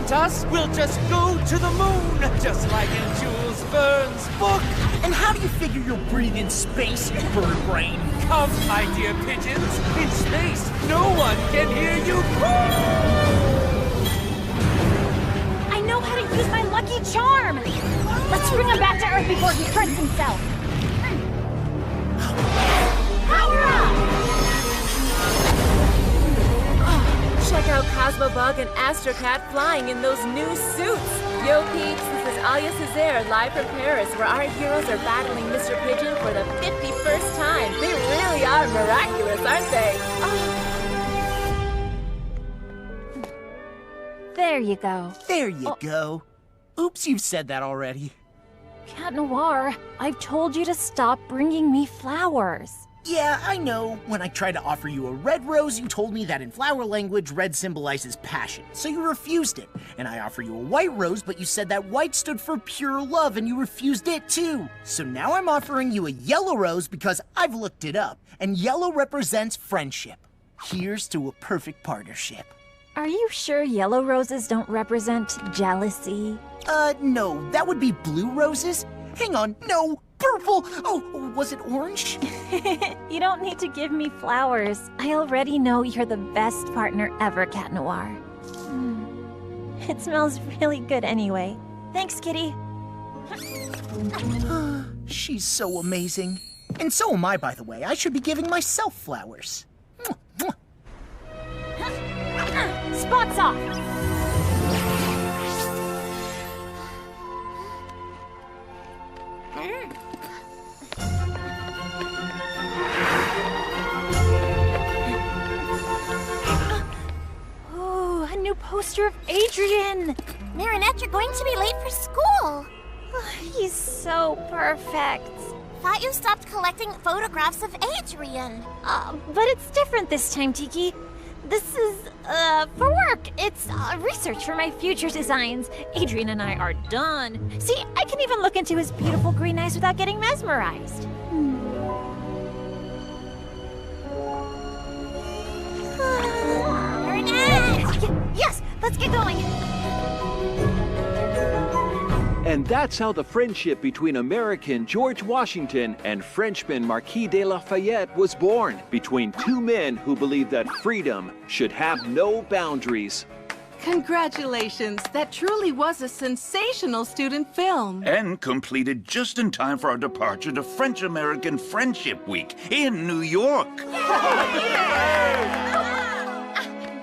want us, we'll just go to the moon, just like in Jules Verne's book. And how do you figure you'll breathe in space, you bird brain? Come, my dear pigeons, in space, no one can hear you. I know how to use my lucky charm. Let's bring him back to Earth before he hurts himself. Power up! Check out Cosmobug and Astrocat flying in those new suits. Yo peeps, this is Alia Césaire live from Paris, where our heroes are battling Mr. Pigeon for the 51st time. They really are miraculous, aren't they? Oh. There you go. There you go. Oops, you've said that already. Cat Noir, I've told you to stop bringing me flowers. Yeah, I know. When I tried to offer you a red rose, you told me that in flower language, red symbolizes passion, so you refused it. And I offer you a white rose, but you said that white stood for pure love, and you refused it too. So now I'm offering you a yellow rose because I've looked it up, and yellow represents friendship. Here's to a perfect partnership. Are you sure yellow roses don't represent jealousy? No, that would be blue roses. Hang on, no, purple. Oh, was it orange? You don't need to give me flowers. I already know you're the best partner ever, Cat Noir. It smells really good anyway. Thanks, Kitty. She's so amazing. And so am I, by the way. I should be giving myself flowers. Spots off! Oh, a new poster of Adrian! Marinette, you're going to be late for school. He's so perfect. Thought you stopped collecting photographs of Adrian. But it's different this time, Tiki. This is, for work. It's research for my future designs. Adrian and I are done. See, I can even look into his beautiful green eyes without getting mesmerized. Marinette! Yes, let's get going. And that's how the friendship between American George Washington and Frenchman Marquis de Lafayette was born, between two men who believed that freedom should have no boundaries. Congratulations! That truly was a sensational student film. And completed just in time for our departure to French-American Friendship Week in New York.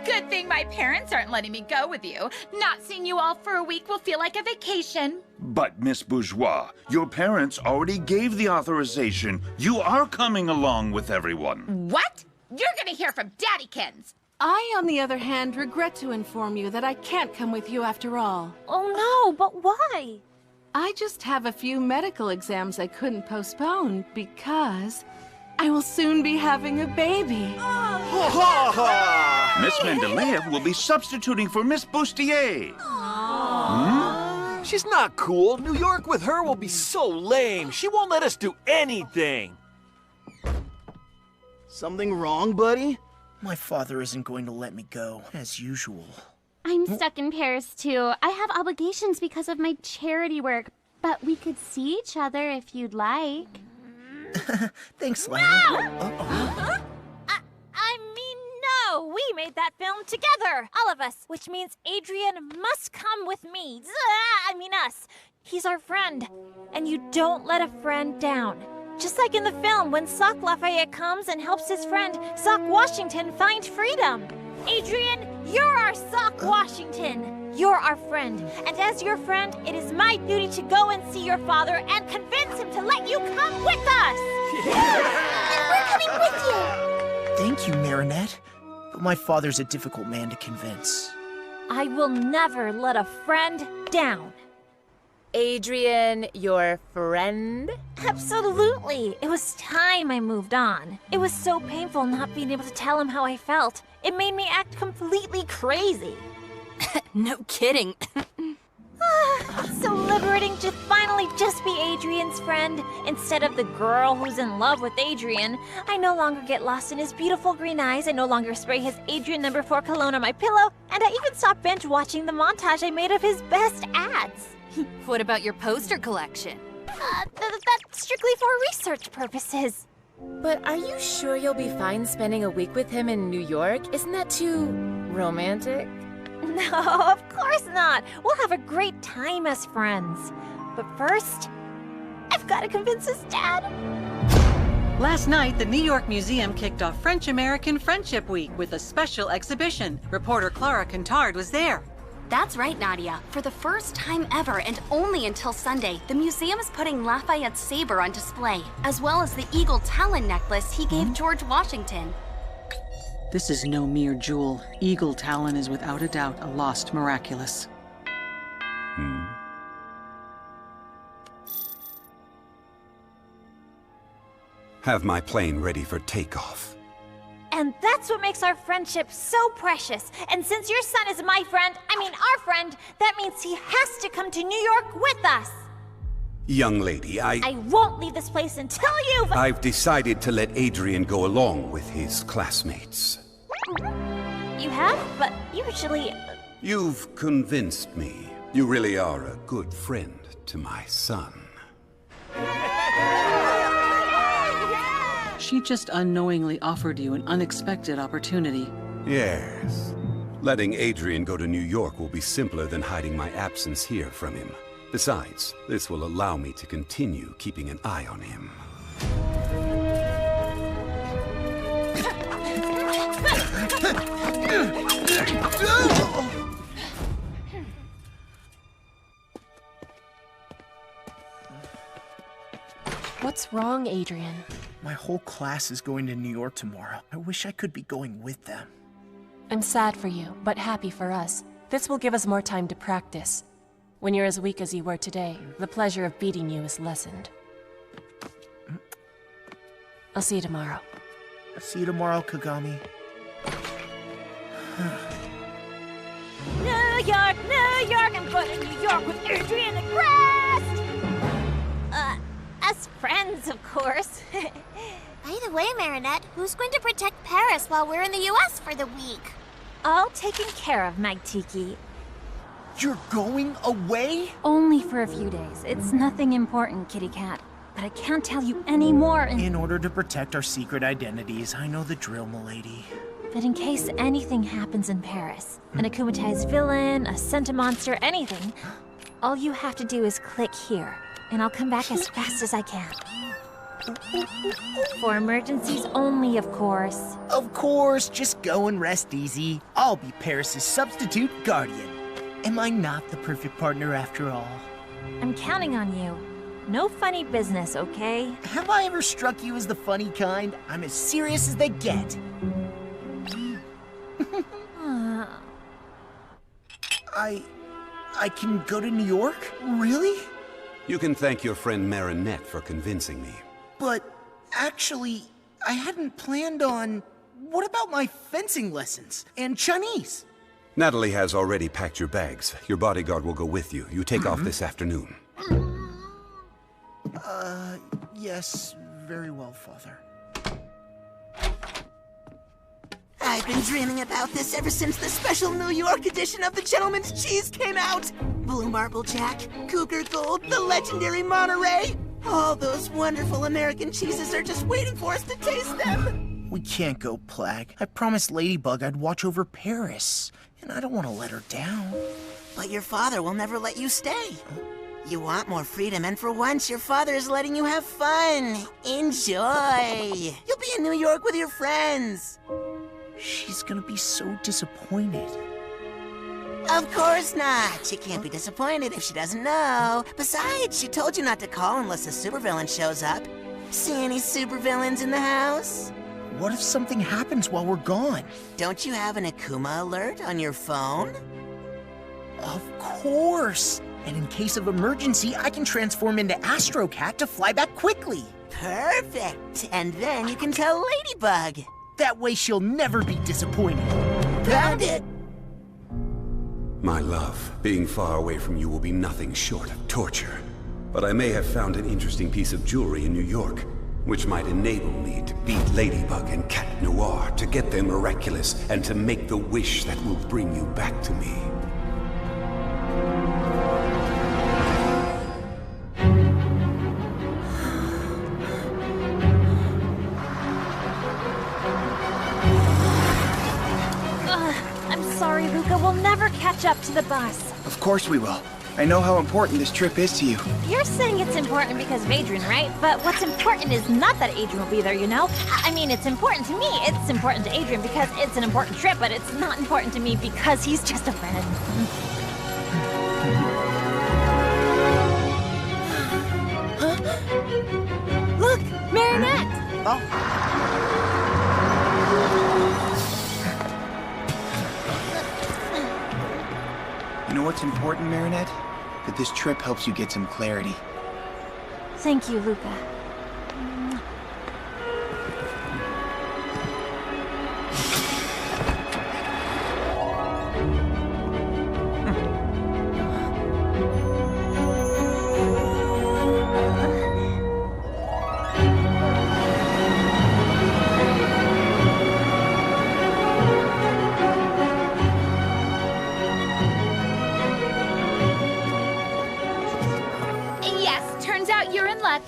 Good thing my parents aren't letting me go with you. Not seeing you all for a week will feel like a vacation. But, Miss Bourgeois, your parents already gave the authorization. You are coming along with everyone. What? You're gonna hear from Daddykins. I, on the other hand, regret to inform you that I can't come with you after all. Oh no, but why? I just have a few medical exams I couldn't postpone because I will soon be having a baby. Miss Mendeleev will be substituting for Miss Bustier. She's not cool. New York with her will be so lame. She won't let us do anything. Something wrong, buddy? My father isn't going to let me go, as usual. I'm stuck in Paris, too. I have obligations because of my charity work, but we could see each other if you'd like. Thanks, Lana. No! I mean, no! We made that film together, all of us, which means Adrian must come with me. Us. He's our friend, and you don't let a friend down. Just like in the film, when Sock Lafayette comes and helps his friend, Sock Washington, find freedom. Adrian, you're our Sock Washington. You're our friend, and as your friend, it is my duty to go and see your father and convince him to let you come with us. And we're coming with you. Thank you, Marinette. But my father's a difficult man to convince. I will never let a friend down. Adrian, your friend? Absolutely. It was time I moved on. It was so painful not being able to tell him how I felt. It made me act completely crazy. No kidding. It's so liberating to finally just be Adrian's friend, instead of the girl who's in love with Adrian. I no longer get lost in his beautiful green eyes, I no longer spray his Adrian No. 4 cologne on my pillow, and I even stopped binge watching the montage I made of his best ads. What about your poster collection? That's strictly for research purposes. But are you sure you'll be fine spending a week with him in New York? Isn't that too romantic? No, of course not. We'll have a great time as friends. But first, I've got to convince his dad. Last night, the New York Museum kicked off French-American Friendship Week with a special exhibition. Reporter Clara Quintard was there. That's right, Nadia. For the first time ever, and only until Sunday, the museum is putting Lafayette's saber on display, as well as the eagle talon necklace he gave George Washington. This is no mere jewel. Eagle Talon is without a doubt a lost Miraculous. Have my plane ready for takeoff. And that's what makes our friendship so precious. And since your son is my friend, our friend, that means he has to come to New York with us. Young lady, I won't leave this place until you've... I've decided to let Adrian go along with his classmates. You have? But usually... You've convinced me. You really are a good friend to my son. She just unknowingly offered you an unexpected opportunity. Yes. Letting Adrian go to New York will be simpler than hiding my absence here from him. Besides, this will allow me to continue keeping an eye on him. What's wrong, Adrian? My whole class is going to New York tomorrow. I wish I could be going with them. I'm sad for you, but happy for us. This will give us more time to practice. When you're as weak as you were today, the pleasure of beating you is lessened. I'll see you tomorrow. See you tomorrow, Kagami. New York, I'm going to New York with Adrian and Crest! As friends, of course. By the way, Marinette, who's going to protect Paris while we're in the U.S. for the week? All taken care of, Magtiki. You're going away? Only for a few days. It's nothing important, Kitty Cat. But I can't tell you any more In order to protect our secret identities, I know the drill, milady. But in case anything happens in Paris, an akumatized villain, a centimonster, anything, all you have to do is click here, and I'll come back as fast as I can. For emergencies only, of course. Of course, just go and rest easy. I'll be Paris's substitute guardian. Am I not the perfect partner after all? I'm counting on you. No funny business, okay? Have I ever struck you as the funny kind? I'm as serious as they get. I can go to New York? Really? You can thank your friend Marinette for convincing me. But actually, I hadn't planned on... What about my fencing lessons? And Chinese? Natalie has already packed your bags. Your bodyguard will go with you. You take off this afternoon. Yes, very well, Father. I've been dreaming about this ever since the special New York edition of the Gentleman's Cheese came out. Blue Marble Jack, Cougar Gold, the legendary Monterey. All those wonderful American cheeses are just waiting for us to taste them. We can't go, Plag. I promised Ladybug I'd watch over Paris, and I don't want to let her down. But your father will never let you stay. You want more freedom, and for once, your father is letting you have fun. Enjoy. You'll be in New York with your friends. She's gonna be so disappointed. Of course not. She can't be disappointed if she doesn't know. Besides, she told you not to call unless a supervillain shows up. See any supervillains in the house? What if something happens while we're gone? Don't you have an Akuma alert on your phone? Of course! And in case of emergency, I can transform into Astro Cat to fly back quickly. Perfect! And then you can tell Ladybug. That way she'll never be disappointed. Found it! My love, being far away from you will be nothing short of torture. But I may have found an interesting piece of jewelry in New York, which might enable me to beat Ladybug and Cat Noir, to get them miraculous, and to make the wish that will bring you back to me. I'm sorry, Luca. We'll never catch up to the bus. Of course we will. I know how important this trip is to you. You're saying it's important because of Adrian, right? But what's important is not that Adrian will be there, you know? I mean, it's important to me. It's important to Adrian because it's an important trip, but it's not important to me because he's just a friend. Huh? Look! Marinette! Oh. You know what's important, Marinette? That this trip helps you get some clarity. Thank you, Luca.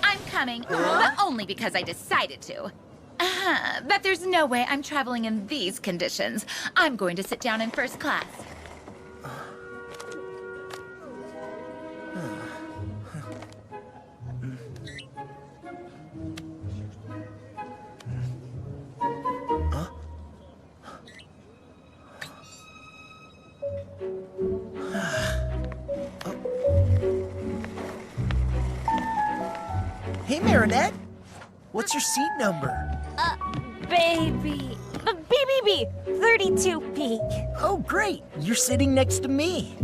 I'm coming, but only because I decided to. But there's no way I'm traveling in these conditions. I'm going to sit down in first class. Hey, Marinette. What's your seat number? Baby. BBB, 32B. Oh, great. You're sitting next to me.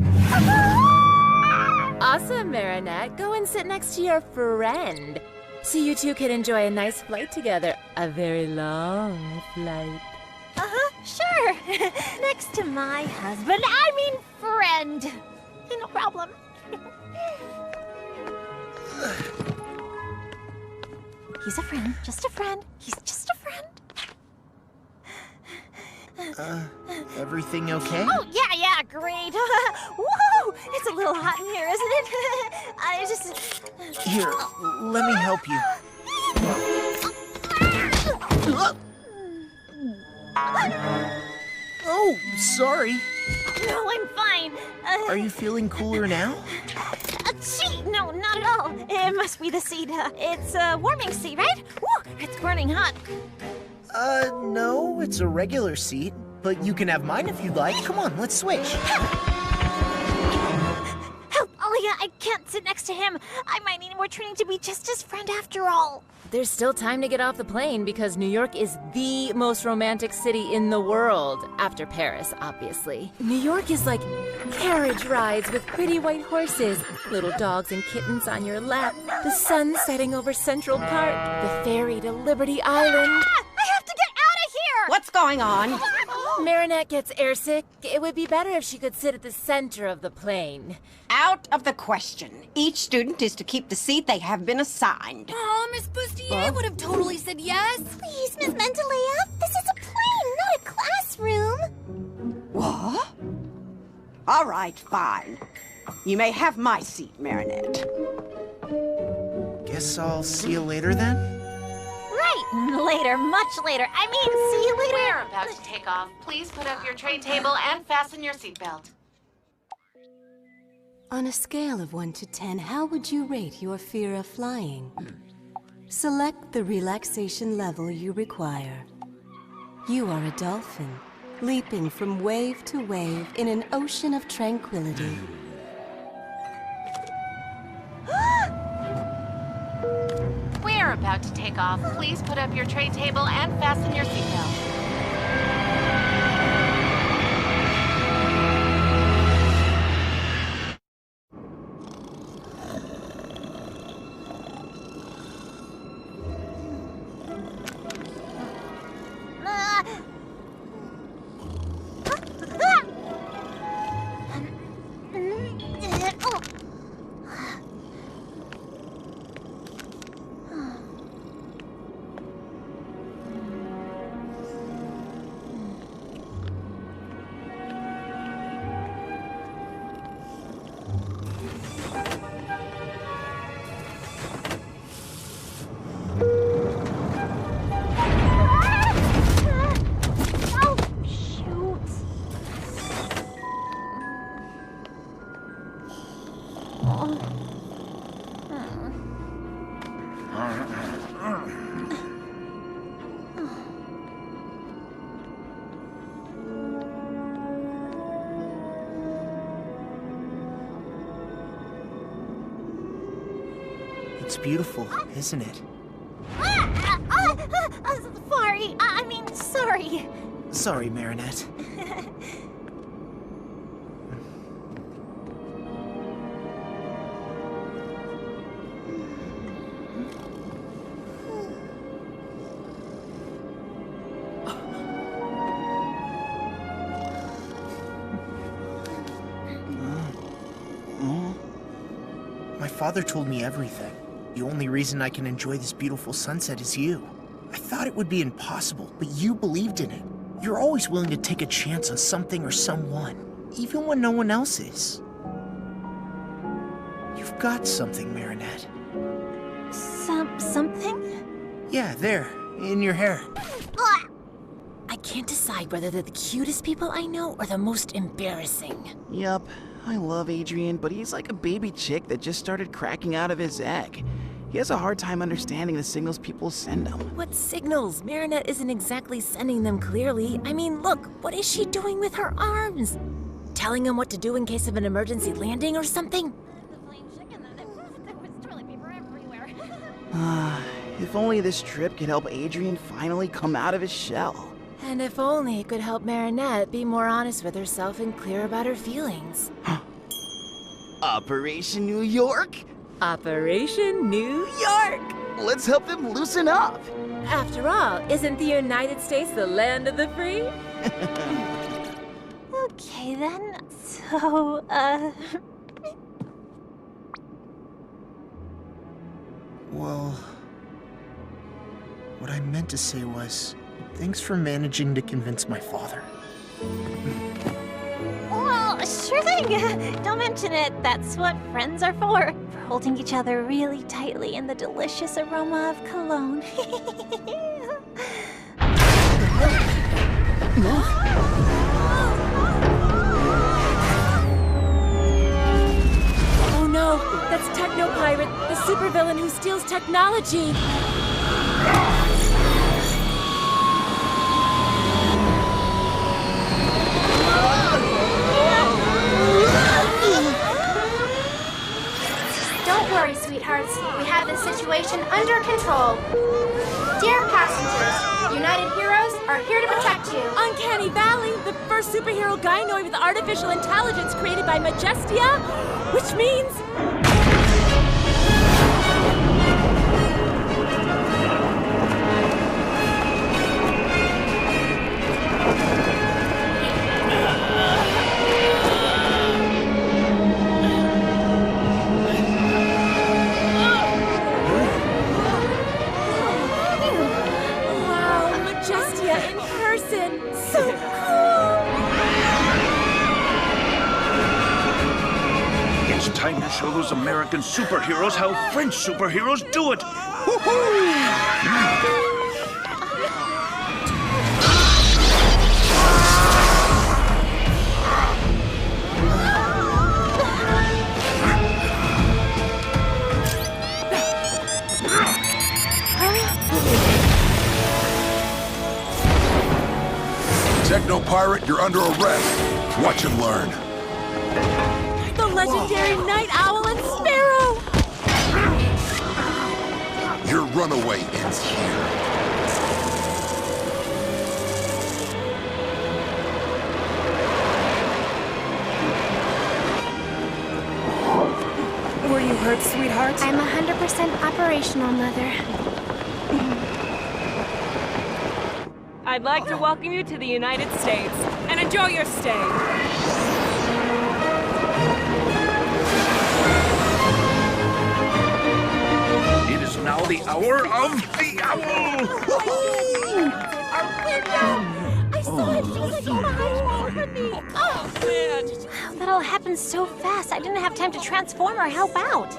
Awesome, Marinette. Go and sit next to your friend. So you two can enjoy a nice flight together. A very long flight. Sure. Next to my husband. I mean friend. No problem. He's a friend. Just a friend. He's just a friend. Everything okay? Oh, yeah, great. Whoa! It's a little hot in here, isn't it? I just... Here, let me help you. Oh, sorry. No, I'm fine. Are you feeling cooler now? Gee, no, not at all. It must be the seat. It's a warming seat, right? Woo, it's burning hot. No, it's a regular seat. But you can have mine if you'd like. Come on, let's switch. Help, Alia, I can't sit next to him. I might need more training to be just his friend after all. There's still time to get off the plane because New York is the most romantic city in the world, after Paris, obviously. New York is like carriage rides with pretty white horses, little dogs and kittens on your lap, the sun setting over Central Park, the ferry to Liberty Island. I have to get out of here! What's going on? Marinette gets airsick. It would be better if she could sit at the center of the plane. Out of the question. Each student is to keep the seat they have been assigned. Oh, Miss Bustier would have totally said yes. Please, Miss Mendelea, this is a plane, not a classroom. What? All right, fine. You may have my seat, Marinette. Guess I'll see you later then? Right, later, much later. I mean, see you later. We're about to take off. Please put up your tray table and fasten your seatbelt. On a scale of 1 to 10, how would you rate your fear of flying? Select the relaxation level you require. You are a dolphin, leaping from wave to wave in an ocean of tranquility. We're about to take off. Please put up your tray table and fasten your seatbelt. It's beautiful, isn't it? Sorry. Sorry, Marinette. My father told me everything. The only reason I can enjoy this beautiful sunset is you. I thought it would be impossible, but you believed in it. You're always willing to take a chance on something or someone, even when no one else is. You've got something, Marinette. Something? Yeah, there, in your hair. I can't decide whether they're the cutest people I know or the most embarrassing. Yup, I love Adrian, but he's like a baby chick that just started cracking out of his egg. He has a hard time understanding the signals people send him. What signals? Marinette isn't exactly sending them clearly. I mean, look, what is she doing with her arms? Telling him what to do in case of an emergency landing or something? If only this trip could help Adrian finally come out of his shell. And if only it could help Marinette be more honest with herself and clear about her feelings. Operation New York? Operation New York! Let's help them loosen up! After all, isn't the United States the land of the free? Okay then, so, Well, what I meant to say was, thanks for managing to convince my father. Well, sure thing. Don't mention it. That's what friends are for holding each other really tightly in the delicious aroma of cologne. Oh no, that's Techno Pirate, the supervillain who steals technology. Don't worry, sweethearts. We have the situation under control. Dear passengers, United Heroes are here to protect you. Uncanny Valley, the first superhero gynoid with artificial intelligence created by Majestia, which means... Time to show those American superheroes how French superheroes do it! Woohoo! Techno Pirate, you're under arrest. Watch and learn. The legendary Night Owl and Sparrow! Your runaway ends here. Were you hurt, sweetheart? I'm 100% operational, Mother. I'd like to welcome you to the United States and enjoy your stay. It is now the hour of the owl! I saw it. She was like behind me. Oh, man. That all happened so fast. I didn't have time to transform or help out.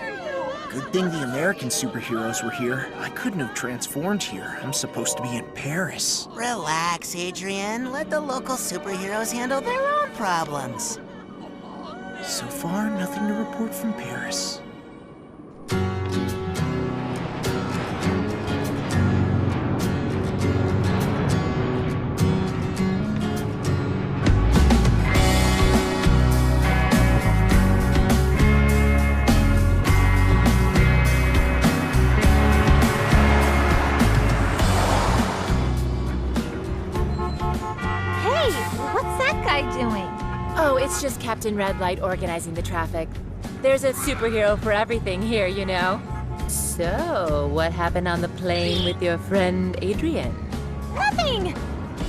Good thing the American superheroes were here. I couldn't have transformed here. I'm supposed to be in Paris. Relax, Adrian. Let the local superheroes handle their own problems. So far, nothing to report from Paris. it's just Captain Red Light organizing the traffic. There's a superhero for everything here, you know. So, what happened on the plane with your friend Adrian? Nothing!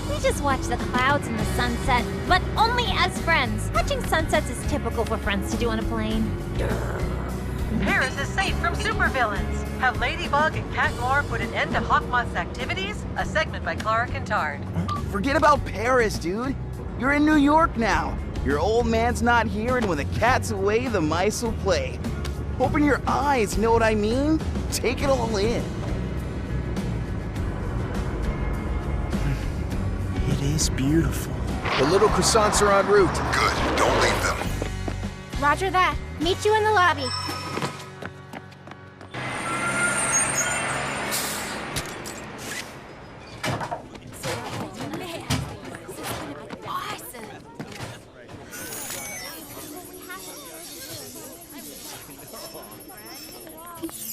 We just watch the clouds and the sunset, but only as friends. Watching sunsets is typical for friends to do on a plane. Paris is safe from supervillains. Have Ladybug and Cat Noir put an end to Hawkmoth's activities? A segment by Clara Kintard. Forget about Paris, dude. You're in New York now. Your old man's not here, and when the cat's away, the mice will play. Open your eyes, you know what I mean? Take it all in. It is beautiful. The little croissants are en route. Good, don't leave them. Roger that. Meet you in the lobby.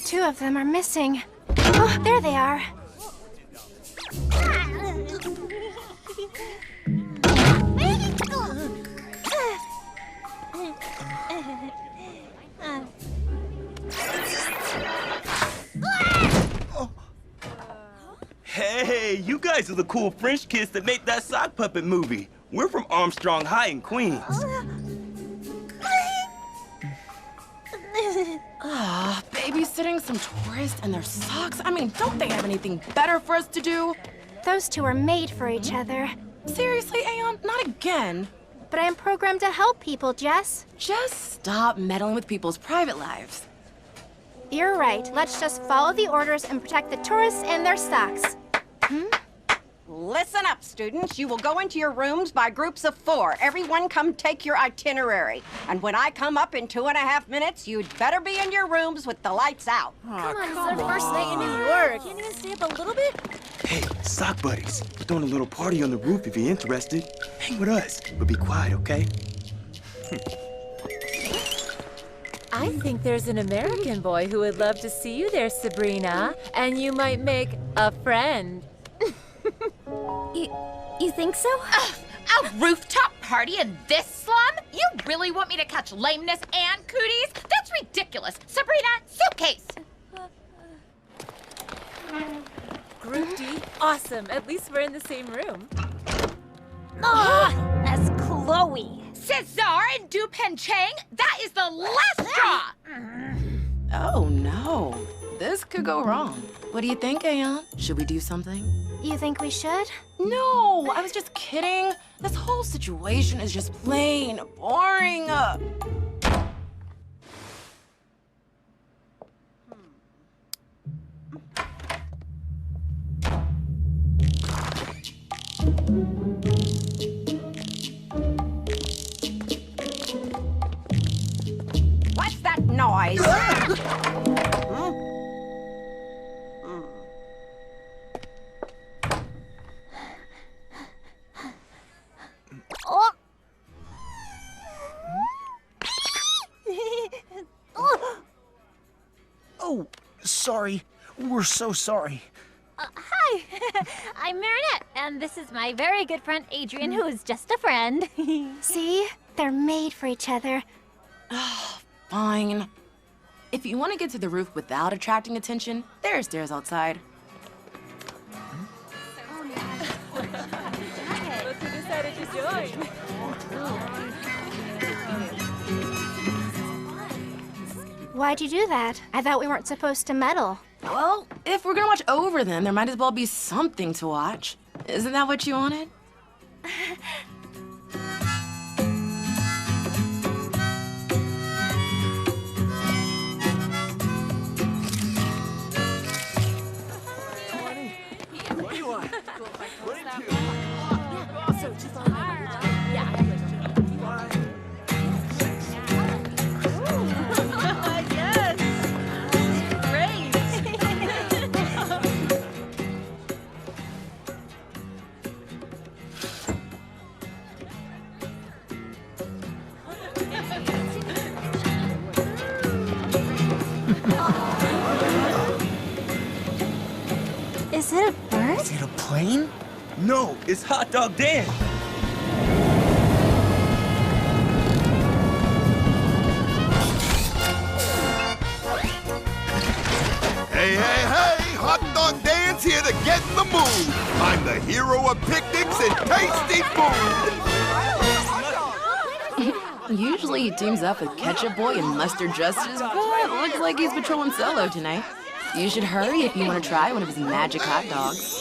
Two of them are missing. Oh, there they are. Hey, you guys are the cool French kids that made that sock puppet movie. We're from Armstrong High in Queens. Babysitting some tourists and their socks? I mean, don't they have anything better for us to do? Those two are made for each other. Seriously, Aeon? Not again. But I am programmed to help people, Jess. Just stop meddling with people's private lives. You're right. Let's just follow the orders and protect the tourists and their socks. Listen up, students. You will go into your rooms by groups of 4. Everyone come take your itinerary. And when I come up in 2.5 minutes, you'd better be in your rooms with the lights out. Come on, this is our first night in New York. Can't even stay up a little bit? Hey, sock buddies. We're throwing a little party on the roof if you're interested. Hang with us, but be quiet, okay? I think there's an American boy who would love to see you there, Sabrina. And you might make a friend. You think so? A rooftop party in this slum? You really want me to catch lameness and cooties? That's ridiculous. Sabrina, suitcase. Group D, awesome. At least we're in the same room. Oh, that's Chloe. Cesar and Dupen Chang, that is the last straw. Oh, no. This could go wrong. What do you think, Aeon? Should we do something? You think we should? No, I was just kidding. This whole situation is just plain boring. What's that noise? Oh, sorry. We're so sorry. Hi, I'm Marinette, and this is my very good friend Adrian, who is just a friend. See? They're made for each other. Fine. If you want to get to the roof without attracting attention, there are stairs outside. Look who decided to join. Why'd you do that? I thought we weren't supposed to meddle. Well, if we're gonna watch over them, there might as well be something to watch. Isn't that what you wanted? What do you want? Is it a bird? Is it a plane? No, it's Hot Dog Dan. Everyone's here to get in the mood. I'm the hero of picnics and tasty food. Usually he teams up with Ketchup Boy and Mustard Justice, but looks like he's patrolling solo tonight. You should hurry if you want to try one of his magic hot dogs.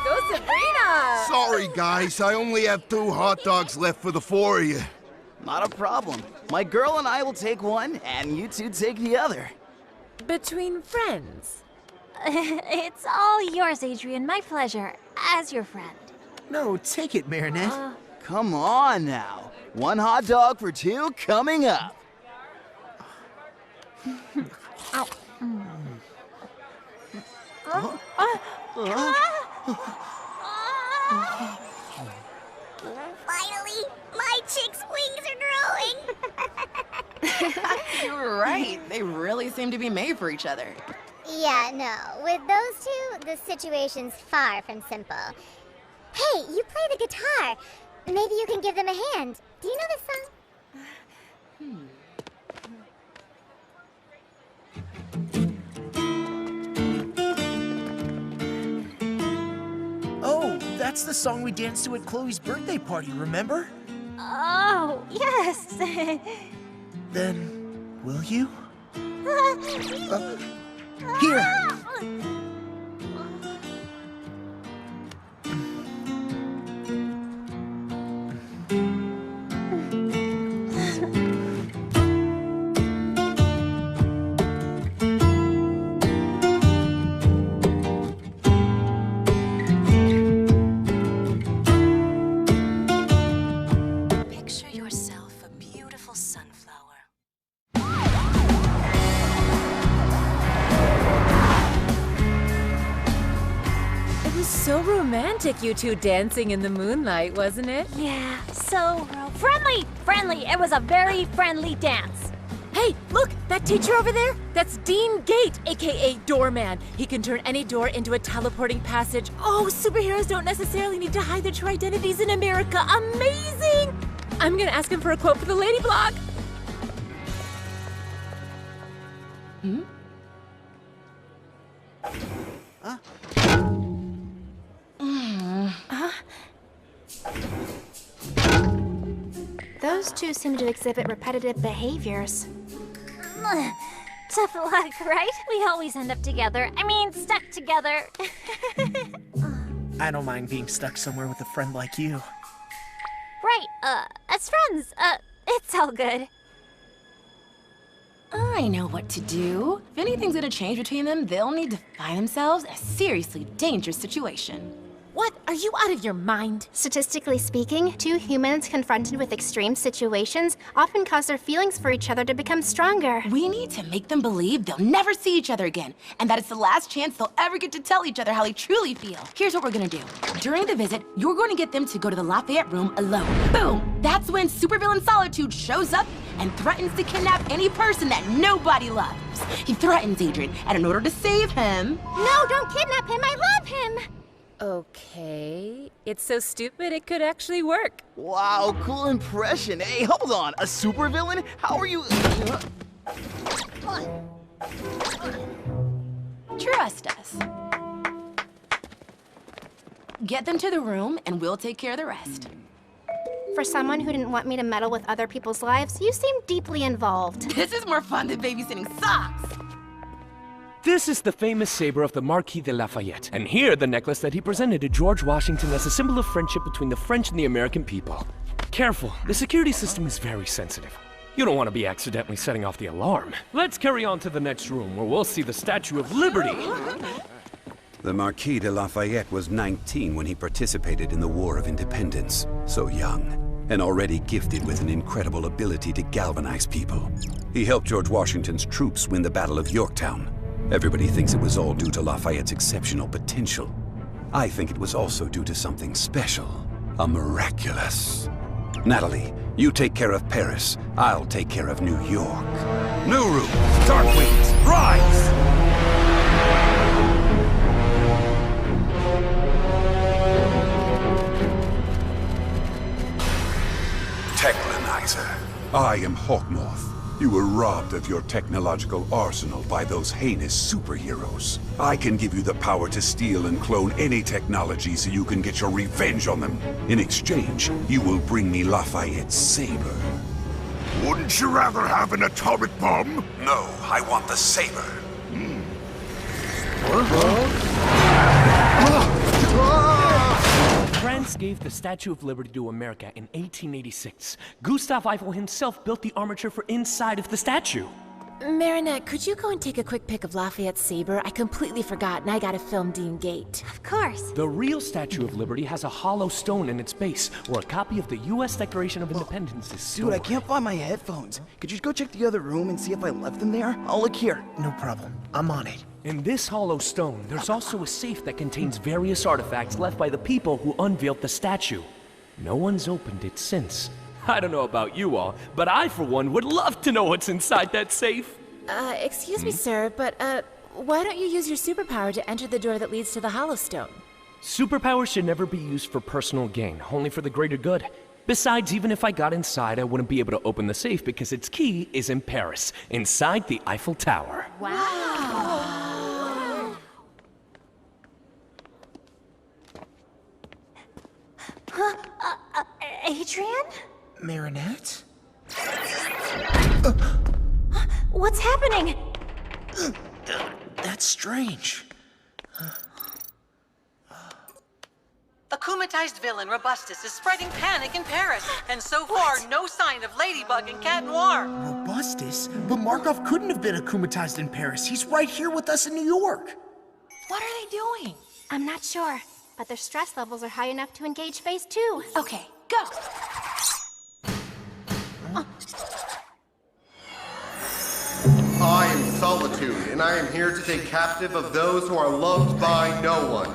Go Sabrina! Sorry, guys. I only have 2 hot dogs left for the 4 of you. Not a problem. My girl and I will take one, and you two take the other. Between friends? It's all yours, Adrian. My pleasure. As your friend. No, take it, Marinette. Come on now. 1 hot dog for 2 coming up. Ow. Finally, my chick's wings are growing. You're right. They really seem to be made for each other. Yeah, no. With those two, the situation's far from simple. Hey, you play the guitar. Maybe you can give them a hand. Do you know this song? Oh, that's the song we danced to at Chloe's birthday party, remember? Oh, yes. Then, will you? Here. Picture yourself a beautiful sunflower. It was so romantic, you two dancing in the moonlight, wasn't it? Yeah, so friendly. Friendly. It was a very friendly dance. Hey, look, that teacher over there? That's Dean Gate, aka Doorman. He can turn any door into a teleporting passage. Oh, superheroes don't necessarily need to hide their true identities in America. Amazing! I'm gonna ask him for a quote for the Lady Blog. Those two seem to exhibit repetitive behaviors. Tough luck, right? We always end up together. I mean, stuck together. I don't mind being stuck somewhere with a friend like you. Right, as friends, it's all good. I know what to do. If anything's gonna change between them, they'll need to find themselves in a seriously dangerous situation. What? Are you out of your mind? Statistically speaking, 2 humans confronted with extreme situations often cause their feelings for each other to become stronger. We need to make them believe they'll never see each other again, and that it's the last chance they'll ever get to tell each other how they truly feel. Here's what we're gonna do. During the visit, you're going to get them to go to the Lafayette room alone. Boom! That's when supervillain Solitude shows up and threatens to kidnap any person that nobody loves. He threatens Adrian, and in order to save him... No, don't kidnap him! I love him! Okay, it's so stupid it could actually work. Wow, cool impression. Hey, hold on. A supervillain? How are you... Trust us. Get them to the room, and we'll take care of the rest. For someone who didn't want me to meddle with other people's lives, you seem deeply involved. This is more fun than babysitting socks. This is the famous saber of the Marquis de Lafayette, and here the necklace that he presented to George Washington as a symbol of friendship between the French and the American people. Careful, the security system is very sensitive. You don't want to be accidentally setting off the alarm. Let's carry on to the next room, where we'll see the Statue of Liberty. The Marquis de Lafayette was 19 when he participated in the War of Independence. So young, and already gifted with an incredible ability to galvanize people. He helped George Washington's troops win the Battle of Yorktown. Everybody thinks it was all due to Lafayette's exceptional potential. I think it was also due to something special, a miraculous. Natalie, you take care of Paris. I'll take care of New York. New room, Darkwings, rise! Techlanizer. I am Hawkmoth. You were robbed of your technological arsenal by those heinous superheroes. I can give you the power to steal and clone any technology so you can get your revenge on them. In exchange, you will bring me Lafayette's saber. Wouldn't you rather have an atomic bomb? No, I want the saber. France gave the Statue of Liberty to America in 1886. Gustav Eiffel himself built the armature for inside of the statue. Marinette, could you go and take a quick pic of Lafayette's saber? I completely forgot, and I gotta film Dean Gate. Of course. The real Statue of Liberty has a hollow stone in its base, where a copy of the U.S. Declaration of Independence is stored. Dude, I can't find my headphones. Could you go check the other room and see if I left them there? I'll look here. No problem. I'm on it. In this hollow stone, there's also a safe that contains various artifacts left by the people who unveiled the statue. No one's opened it since. I don't know about you all, but I, for one, would love to know what's inside that safe. Excuse me, sir, but, why don't you use your superpower to enter the door that leads to the hollow stone? Superpowers should never be used for personal gain, only for the greater good. Besides, even if I got inside, I wouldn't be able to open the safe because its key is in Paris, inside the Eiffel Tower. Wow. Adrian? Marinette? What's happening? That's strange. The akumatized villain Robustus is spreading panic in Paris, and so far, no sign of Ladybug and Cat Noir. Robustus? But Markov couldn't have been akumatized in Paris. He's right here with us in New York. What are they doing? I'm not sure, but their stress levels are high enough to engage phase 2. Okay, go! I am Solitude, and I am here to take captive of those who are loved by no one.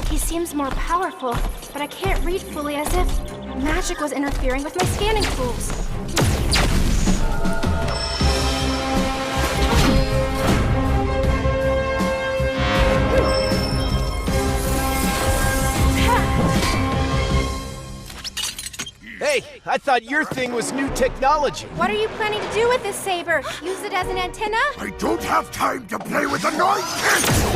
He seems more powerful, but I can't read fully, as if magic was interfering with my scanning tools. Hey, I thought your thing was new technology. What are you planning to do with this saber? Use it as an antenna? I don't have time to play with a noise cancel!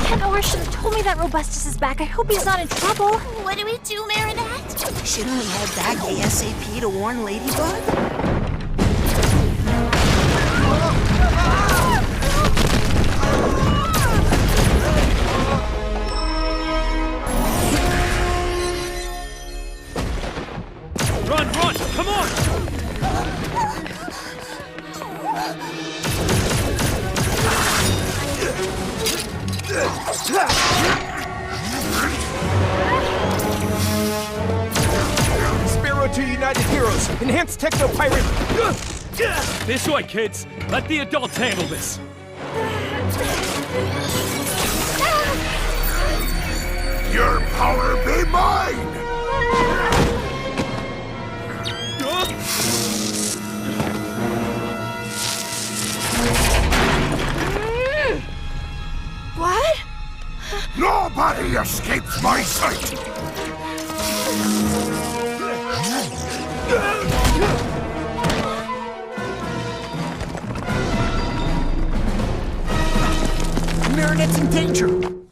Cat Noir should have told me that Robustus is back. I hope he's not in trouble. What do we do, Marinette? Shouldn't we head back ASAP to warn Ladybug? Run, run! Come on! Sparrow to United Heroes! Enhanced Techno Pirate! This way, kids! Let the adults handle this! Your power be mine! What? Nobody escapes my sight! Marinette's in danger!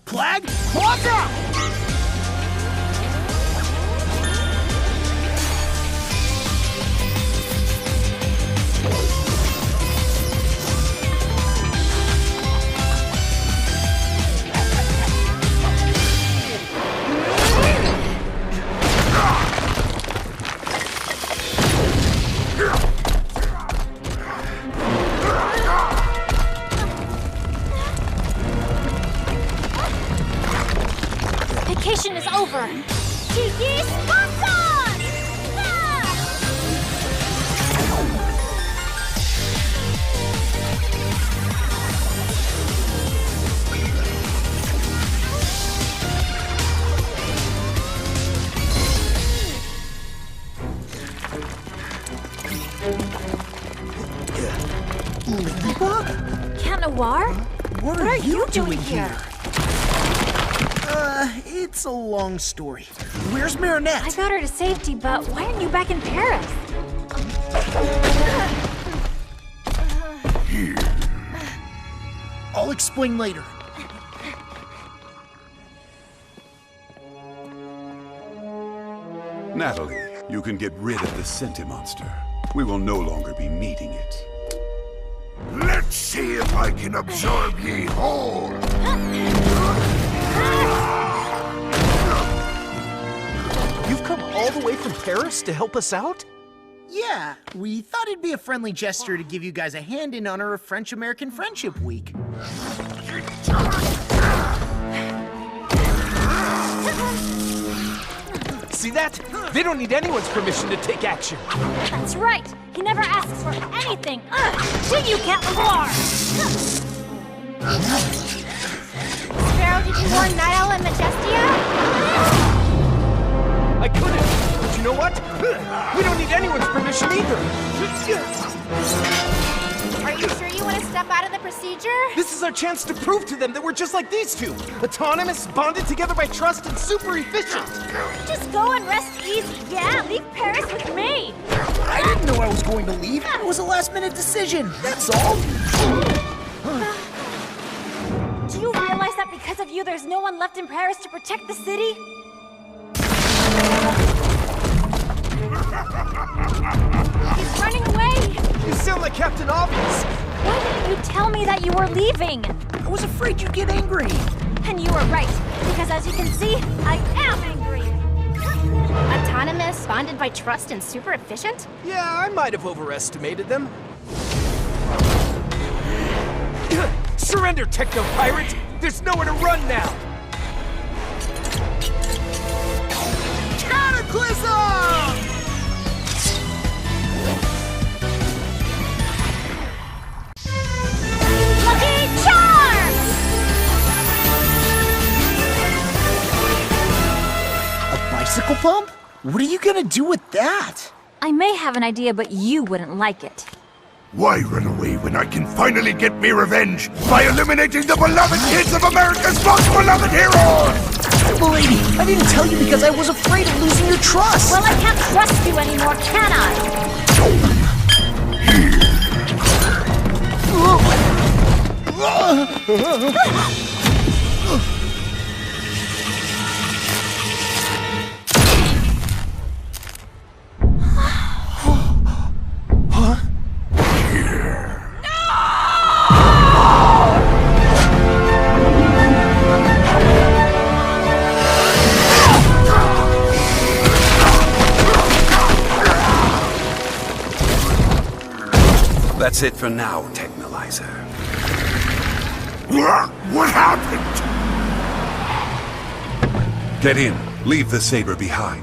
Plag, watch out! over. Tiki Sponson! Ladybug? Cat Noir? What are you doing here? It's a long story. Where's Marinette? I got her to safety, but why aren't you back in Paris? I'll explain later. Natalie, you can get rid of the Sentimonster. We will no longer be needing it. Let's see if I can absorb ye whole. You've come all the way from Paris to help us out? Yeah, we thought it'd be a friendly gesture to give you guys a hand in honor of French-American Friendship Week. See that? They don't need anyone's permission to take action. That's right. He never asks for anything. To you, Cat Noir! Sparrow, did you warn Night Owl and Majestia? I couldn't, but you know what? We don't need anyone's permission either. Are you sure you want to step out of the procedure? This is our chance to prove to them that we're just like these two. Autonomous, bonded together by trust, and super efficient. Just go and rest easy. Yeah, leave Paris with me. I didn't know I was going to leave. It was a last-minute decision, that's all. Do you realize that because of you, there's no one left in Paris to protect the city? He's running away! You sound like Captain Obvious! Why didn't you tell me that you were leaving? I was afraid you'd get angry. And you were right, because as you can see, I am angry! Autonomous, bonded by trust, and super efficient? Yeah, I might have overestimated them. Surrender, Techno-Pirate! There's nowhere to run now! Cataclysm! Lucky Charm! A bicycle pump? What are you gonna do with that? I may have an idea, but you wouldn't like it. Why run away when I can finally get me revenge by eliminating the beloved kids of America's most beloved heroes? Lady, I didn't tell you because I was afraid of losing your trust. Well, I can't trust you anymore, can I? That's it for now, Technolyzer. What happened? Get in. Leave the saber behind.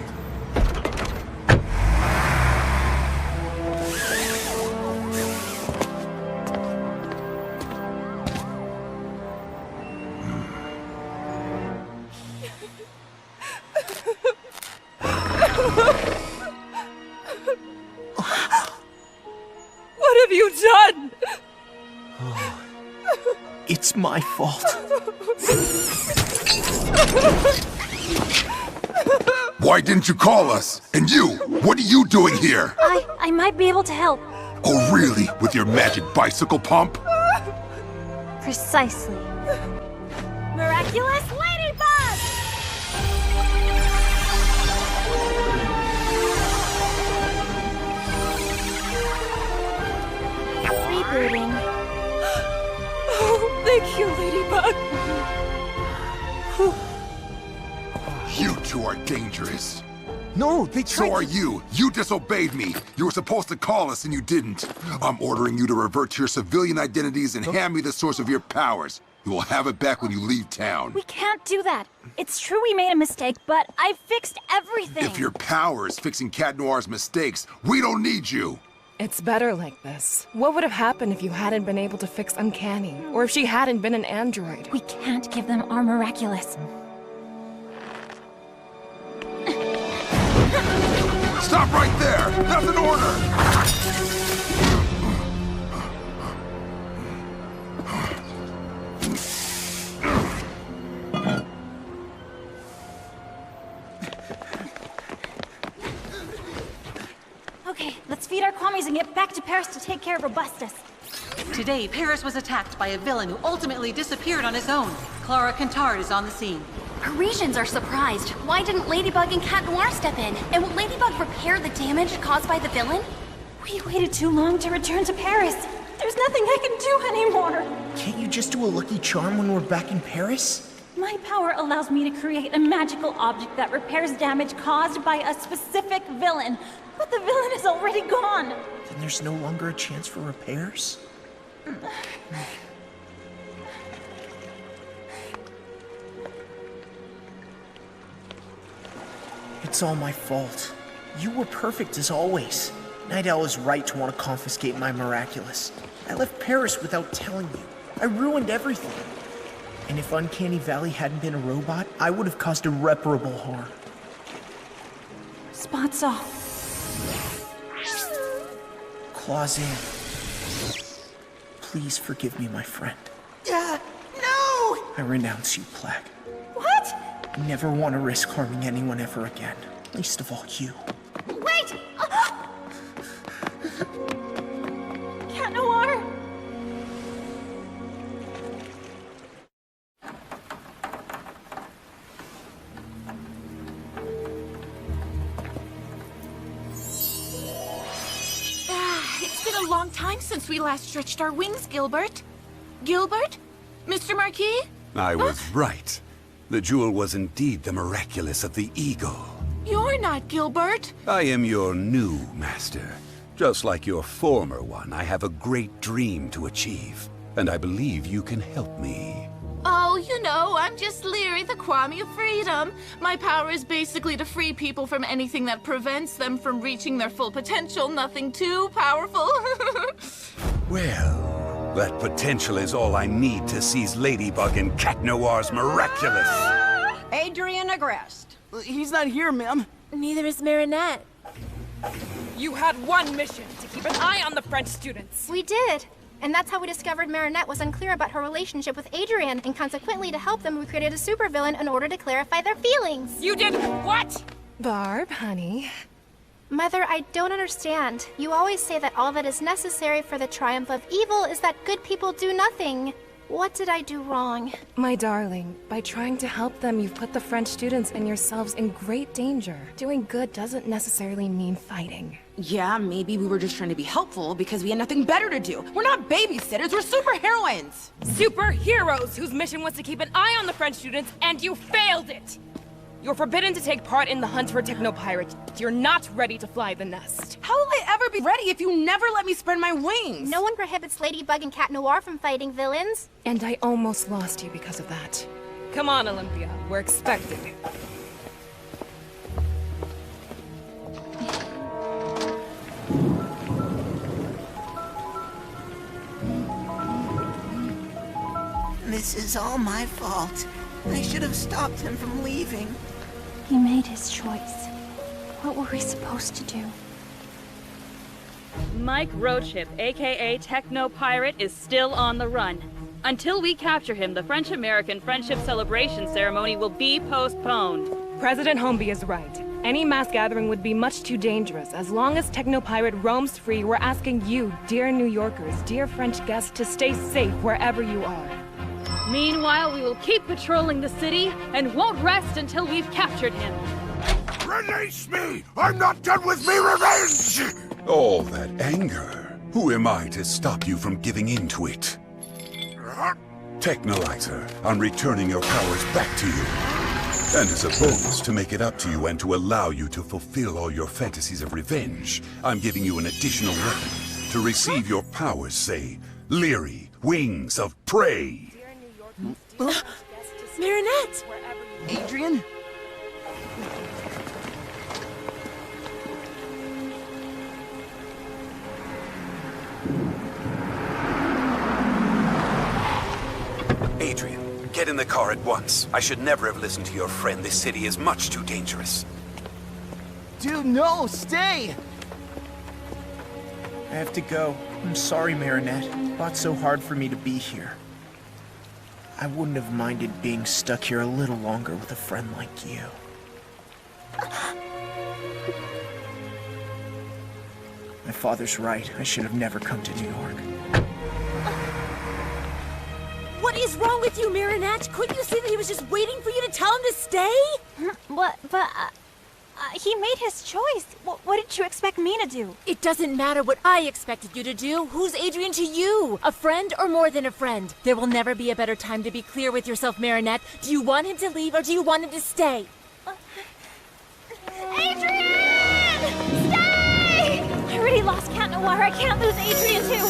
What have you done? It's my fault. Why didn't you call us? And you, what are you doing here? I might be able to help. Oh, really? With your magic bicycle pump? Precisely. Miraculous Ladybug! Rebooting. Oh, thank you, Ladybug. You two are dangerous. No, they tried So are you. You disobeyed me. You were supposed to call us and you didn't. I'm ordering you to revert to your civilian identities and hand me the source of your powers. You will have it back when you leave town. We can't do that. It's true we made a mistake, but I fixed everything. If your power is fixing Cat Noir's mistakes, we don't need you. It's better like this. What would have happened if you hadn't been able to fix Uncanny? Or if she hadn't been an android? We can't give them our Miraculous. Stop right there! That's an order! Okay, let's feed our Kwamis and get back to Paris to take care of Robustus. Today, Paris was attacked by a villain who ultimately disappeared on his own. Clara Contard is on the scene. Parisians are surprised. Why didn't Ladybug and Cat Noir step in? And will Ladybug repair the damage caused by the villain? We waited too long to return to Paris. There's nothing I can do anymore. Can't you just do a lucky charm when we're back in Paris? My power allows me to create a magical object that repairs damage caused by a specific villain. But the villain is already gone. Then there's no longer a chance for repairs? It's all my fault. You were perfect as always. Night Owl is right to want to confiscate my Miraculous. I left Paris without telling you. I ruined everything. And if Uncanny Valley hadn't been a robot, I would have caused irreparable harm. Spots off. Claws in. Please forgive me, my friend. No! I renounce you, Plague. What? I never want to risk harming anyone ever again. Least of all you. Wait! Cat Noir! It's been a long time since we last stretched our wings, Gilbert. Gilbert? Mr. Marquis? I was right. The jewel was indeed the Miraculous of the Eagle. You're not Gilbert. I am your new master. Just like your former one, I have a great dream to achieve, and I believe you can help me. Oh, you know, I'm just Leary, the Kwame of Freedom. My power is basically to free people from anything that prevents them from reaching their full potential. Nothing too powerful. Well, that potential is all I need to seize Ladybug and Cat Noir's Miraculous. Adrian Agreste. He's not here, ma'am. Neither is Marinette. You had one mission, to keep an eye on the French students. We did. And that's how we discovered Marinette was unclear about her relationship with Adrian, and consequently to help them we created a supervillain in order to clarify their feelings. You did what? Barb, honey. Mother, I don't understand. You always say that all that is necessary for the triumph of evil is that good people do nothing. What did I do wrong? My darling, by trying to help them, you've put the French students and yourselves in great danger. Doing good doesn't necessarily mean fighting. Yeah, maybe we were just trying to be helpful because we had nothing better to do. We're not babysitters, we're superheroines! Superheroes whose mission was to keep an eye on the French students, and you failed it! You're forbidden to take part in the hunt for Technopirate. You're not ready to fly the nest. How will I ever be ready if you never let me spread my wings? No one prohibits Ladybug and Cat Noir from fighting villains. And I almost lost you because of that. Come on, Olympia. We're expecting. This is all my fault. I should have stopped him from leaving. He made his choice. What were we supposed to do? Mike Roadship, aka Techno Pirate, is still on the run. Until we capture him, the French-American Friendship Celebration ceremony will be postponed. President Homeby is right. Any mass gathering would be much too dangerous. As long as Technopirate roams free, we're asking you, dear New Yorkers, dear French guests, to stay safe wherever you are. Meanwhile, we will keep patrolling the city and won't rest until we've captured him. Release me! I'm not done with me revenge! All that anger. Who am I to stop you from giving in to it? Technolyzer, I'm returning your powers back to you. And as a bonus, to make it up to you and to allow you to fulfill all your fantasies of revenge, I'm giving you an additional weapon. To receive your powers, say, Leery Wings of Prey. Marinette! Adrian? Adrian, get in the car at once. I should never have listened to your friend. This city is much too dangerous. Dude, no, stay! I have to go. I'm sorry, Marinette. Fought so hard for me to be here. I wouldn't have minded being stuck here a little longer with a friend like you. My father's right. I should have never come to New York. What is wrong with you, Marinette? Couldn't you see that he was just waiting for you to tell him to stay? What? But he made his choice. What did you expect me to do? It doesn't matter what I expected you to do. Who's Adrian to you? A friend or more than a friend? There will never be a better time to be clear with yourself, Marinette. Do you want him to leave or do you want him to stay? Adrian! Stay! I already lost Cat Noir. I can't lose Adrian too.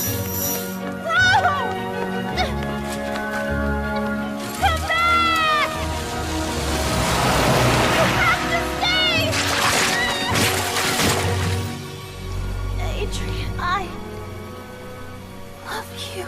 No! Come back! You have to stay! Adrian, I love you.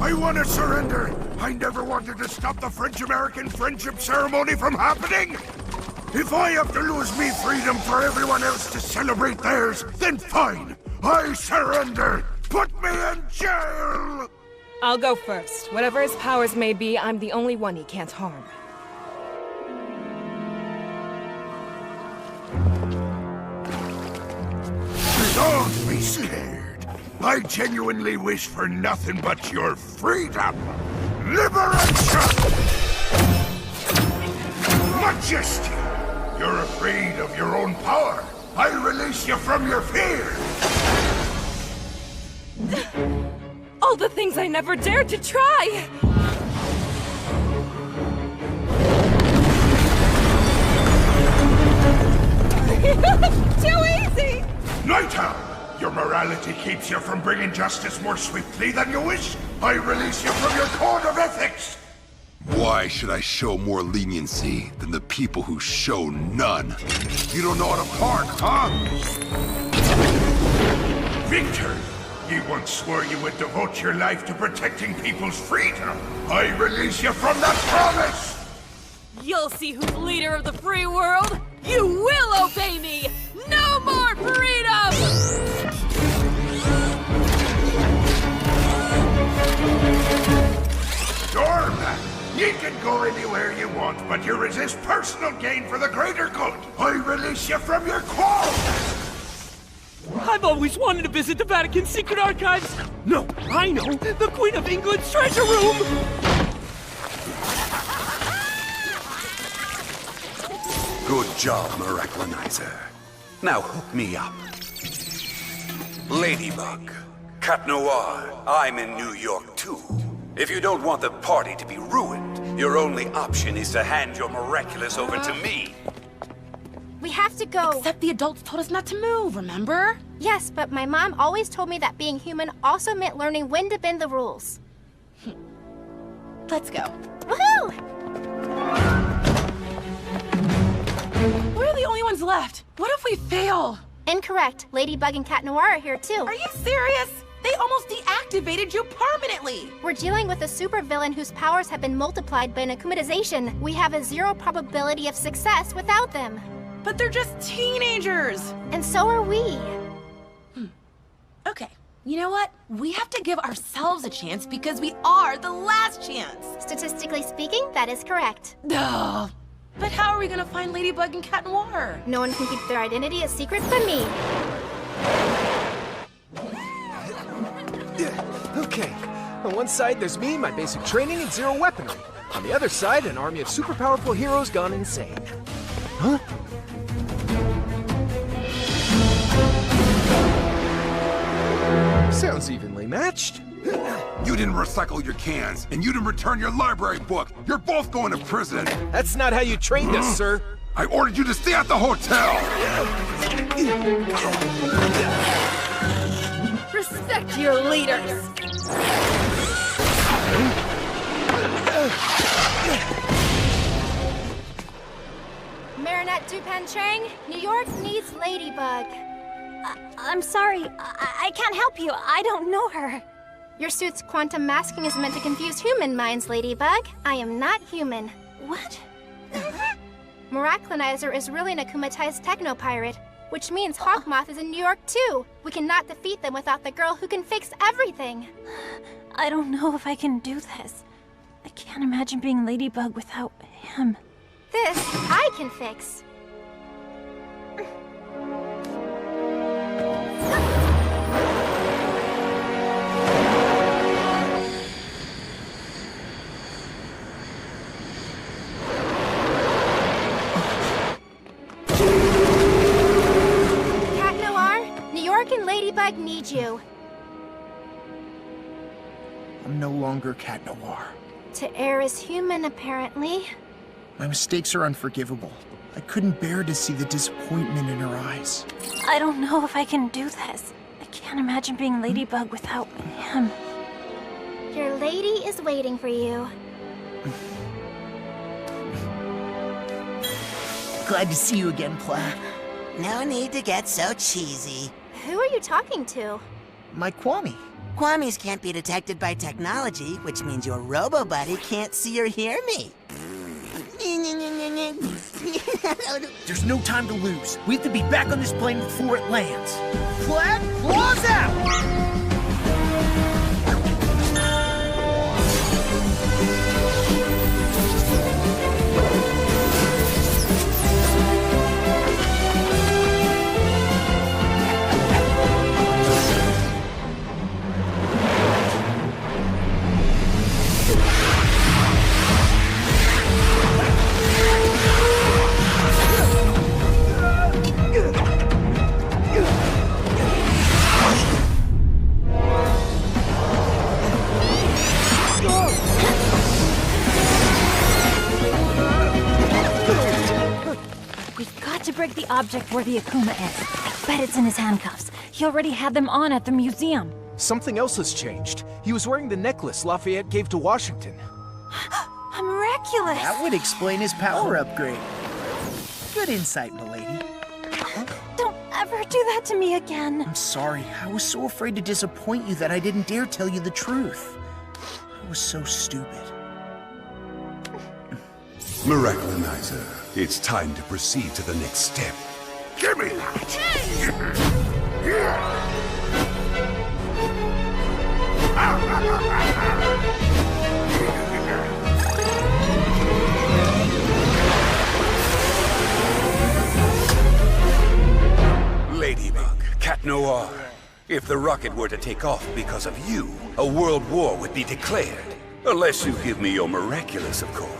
I want to surrender. I never wanted to stop the French-American friendship ceremony from happening. If I have to lose me freedom for everyone else to celebrate theirs, then fine. I surrender. Put me in jail. I'll go first. Whatever his powers may be, I'm the only one he can't harm. Don't be scared. I genuinely wish for nothing but your freedom. Liberation! Majesty! You're afraid of your own power. I release you from your fear. All the things I never dared to try! Too easy! Night Owl! Your morality keeps you from bringing justice more swiftly than you wish. I release you from your code of ethics. Why should I show more leniency than the people who show none? You don't know how to park, huh? Victor, you once swore you would devote your life to protecting people's freedom. I release you from that promise! You'll see who's leader of the free world. You will obey me. No more freedom! Doorman, you can go anywhere you want, but you resist personal gain for the greater good. I release you from your quarrel. I've always wanted to visit the Vatican's secret archives. No, I know, the Queen of England's treasure room. Good job, Miraculonizer. Now hook me up. Ladybug, Cat Noir, I'm in New York too. If you don't want the party to be ruined, your only option is to hand your Miraculous over to me. We have to go. Except the adults told us not to move, remember? Yes, but my mom always told me that being human also meant learning when to bend the rules. Let's go. Woohoo! We're the only ones left. What if we fail? Incorrect. Ladybug and Cat Noir are here too. Are you serious? They almost deactivated you permanently. We're dealing with a supervillain whose powers have been multiplied by an akumatization. We have a 0 probability of success without them. But they're just teenagers. And so are we. Okay, you know what? We have to give ourselves a chance because we are the last chance. Statistically speaking, that is correct. Ugh. But how are we gonna find Ladybug and Cat Noir? No one can keep their identity a secret but me. Okay, on one side there's me, my basic training, and 0 weaponry. On the other side, an army of super powerful heroes gone insane. Huh? Sounds evenly matched. You didn't recycle your cans, and you didn't return your library book. You're both going to prison. That's not how you trained us, sir. I ordered you to stay at the hotel. Respect your leaders. Marinette Dupan Chang, New York needs Ladybug. I'm sorry, I can't help you. I don't know her. Your suit's quantum masking is meant to confuse human minds, Ladybug. I am not human. What? Miraculinizer is really an akumatized techno-pirate, which means Hawkmoth is in New York too. We cannot defeat them without the girl who can fix everything. I don't know if I can do this. I can't imagine being Ladybug without him. This, I can fix. Cat Noir, New York and Ladybug need you. I'm no longer Cat Noir. To err is human, apparently. My mistakes are unforgivable. I couldn't bear to see the disappointment in her eyes. I don't know if I can do this. I can't imagine being Ladybug without him. Your lady is waiting for you. Glad to see you again, Plaid. No need to get so cheesy. Who are you talking to? My Kwame. Kwamis can't be detected by technology, which means your robo-buddy can't see or hear me. There's no time to lose. We have to be back on this plane before it lands. Plaid, claws out! Break the object where the Akuma is. I bet it's in his handcuffs. He already had them on at the museum. Something else has changed. He was wearing the necklace Lafayette gave to Washington. Miraculous! That would explain his power upgrade. Good insight, milady. Don't ever do that to me again. I'm sorry. I was so afraid to disappoint you that I didn't dare tell you the truth. I was so stupid. Miraculinizer, it's time to proceed to the next step. Give me that! Ladybug, Cat Noir, if the rocket were to take off because of you, a world war would be declared. Unless you give me your Miraculous, of course.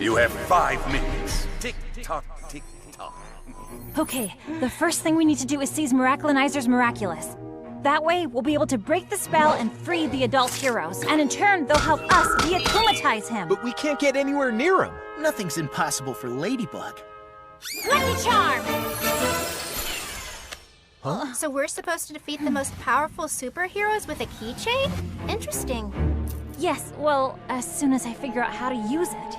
You have 5 minutes. Tick-tock, tick-tock. Okay, the first thing we need to do is seize Miraculinizer's Miraculous. That way, we'll be able to break the spell and free the adult heroes. And in turn, they'll help us de-akumatize him. But we can't get anywhere near him. Nothing's impossible for Ladybug. Lucky Charm! Huh? So we're supposed to defeat the most powerful superheroes with a keychain? Interesting. Yes, well, as soon as I figure out how to use it.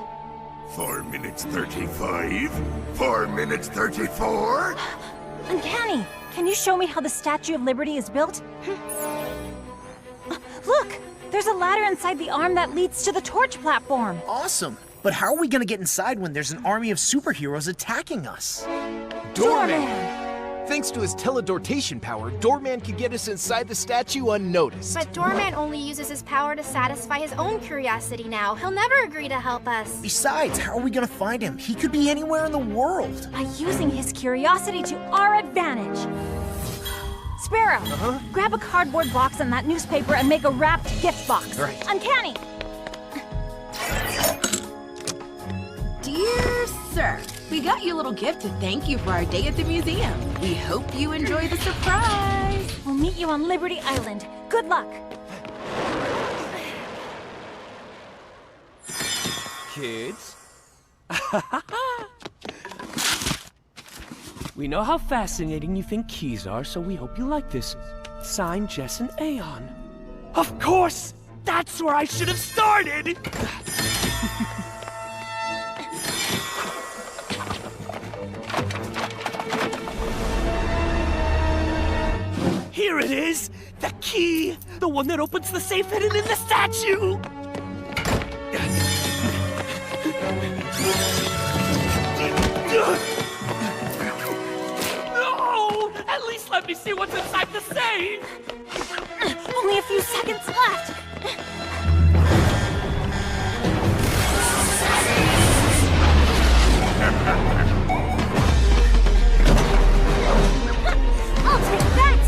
4 minutes 35? 4 minutes 34? Uncanny! Can you show me how the Statue of Liberty is built? Look! There's a ladder inside the arm that leads to the torch platform. Awesome! But how are we gonna get inside when there's an army of superheroes attacking us? Doorman! Thanks to his teledortation power, Doorman can get us inside the statue unnoticed. But Doorman only uses his power to satisfy his own curiosity now. He'll never agree to help us. Besides, how are we gonna find him? He could be anywhere in the world. By using his curiosity to our advantage. Sparrow, grab a cardboard box and that newspaper and make a wrapped gift box. Right. Uncanny! Dear sir, we got you a little gift to thank you for our day at the museum. We hope you enjoy the surprise. We'll meet you on Liberty Island. Good luck. Kids? We know how fascinating you think keys are, so we hope you like this. Signed, Jess and Aeon. Of course! That's where I should have started! Here it is! The key! The one that opens the safe hidden in the statue! No! At least let me see what's inside the safe! Only a few seconds left! I'll take that!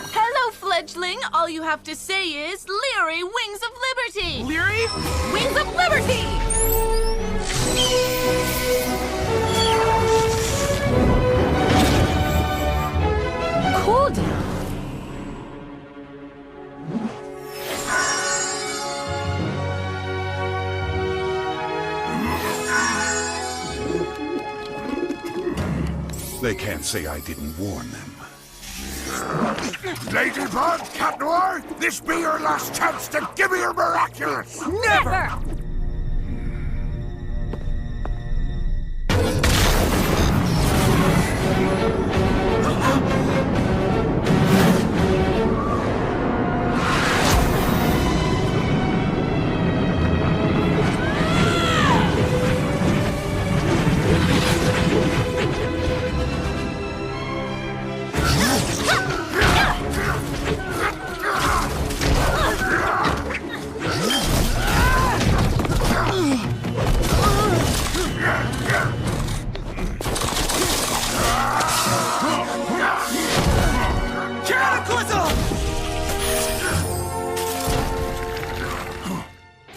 Hello, fledgling. All you have to say is Leary Wings of Liberty. Leary? Wings of Liberty! Cool down. They can't say I didn't warn them. Ladybug, Cat Noir, this be your last chance to give me your Miraculous! Never!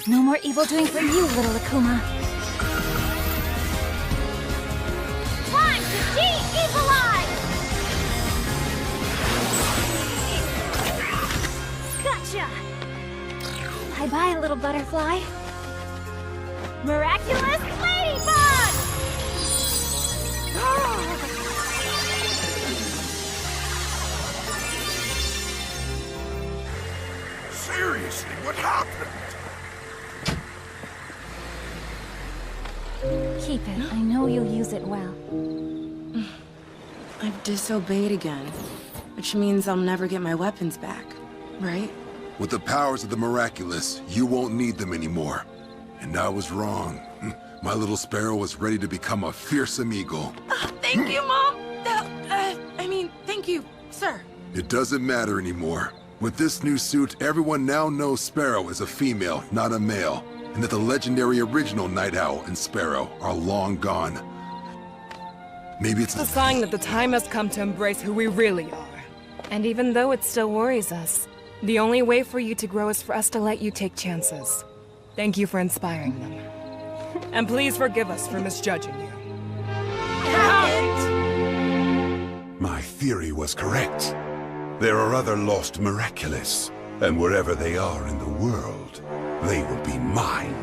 No more evil doing for you, little Akuma. Time to de-evilize! Gotcha! Bye-bye, little butterfly. Miraculous Ladybug! Seriously, what happened? Keep it. I know you'll use it well. I've disobeyed again, which means I'll never get my weapons back, right? With the powers of the Miraculous, you won't need them anymore. And I was wrong. My little sparrow was ready to become a fearsome eagle. Thank you, Mom! Thank you, sir. It doesn't matter anymore. With this new suit, everyone now knows Sparrow is a female, not a male, and that the legendary original Night Owl and Sparrow are long gone. Maybe it's a sign that the time has come to embrace who we really are. And even though it still worries us, the only way for you to grow is for us to let you take chances. Thank you for inspiring them. And please forgive us for misjudging you. My theory was correct. There are other lost Miraculous, and wherever they are in the world, they will be mine.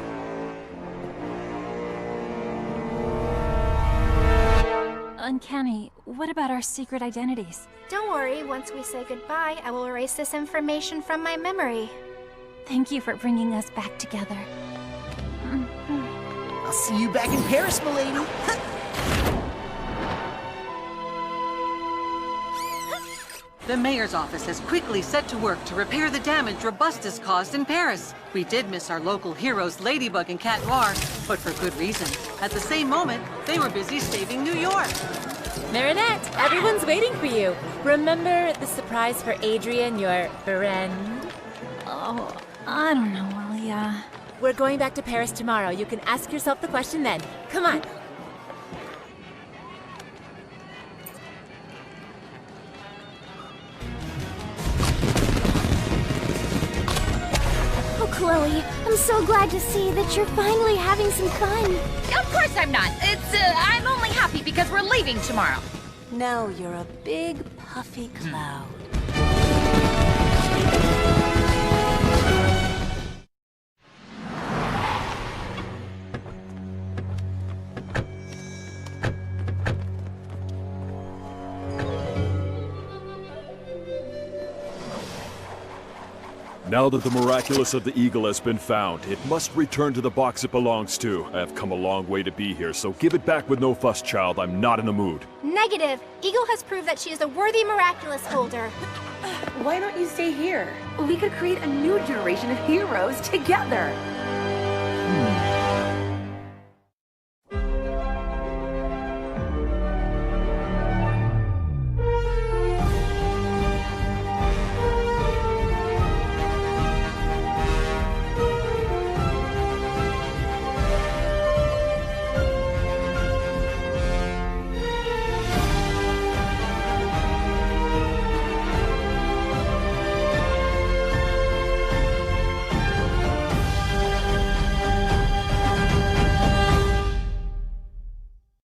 Uncanny, what about our secret identities? Don't worry, once we say goodbye, I will erase this information from my memory. Thank you for bringing us back together. I'll see you back in Paris, m'lady. The mayor's office has quickly set to work to repair the damage Robustus caused in Paris. We did miss our local heroes Ladybug and Cat Noir, but for good reason. At the same moment, they were busy saving New York. Marinette, everyone's waiting for you. Remember the surprise for Adrian, your friend? Oh, I don't know, Alia. We're going back to Paris tomorrow. You can ask yourself the question then. Come on. Chloe. I'm so glad to see that you're finally having some fun. Of course I'm not. I'm only happy because we're leaving tomorrow. Now you're a big, puffy cloud. Now that the Miraculous of the Eagle has been found, it must return to the box it belongs to. I have come a long way to be here, so give it back with no fuss, child. I'm not in the mood. Negative. Eagle has proved that she is a worthy Miraculous holder. Why don't you stay here? We could create a new generation of heroes together.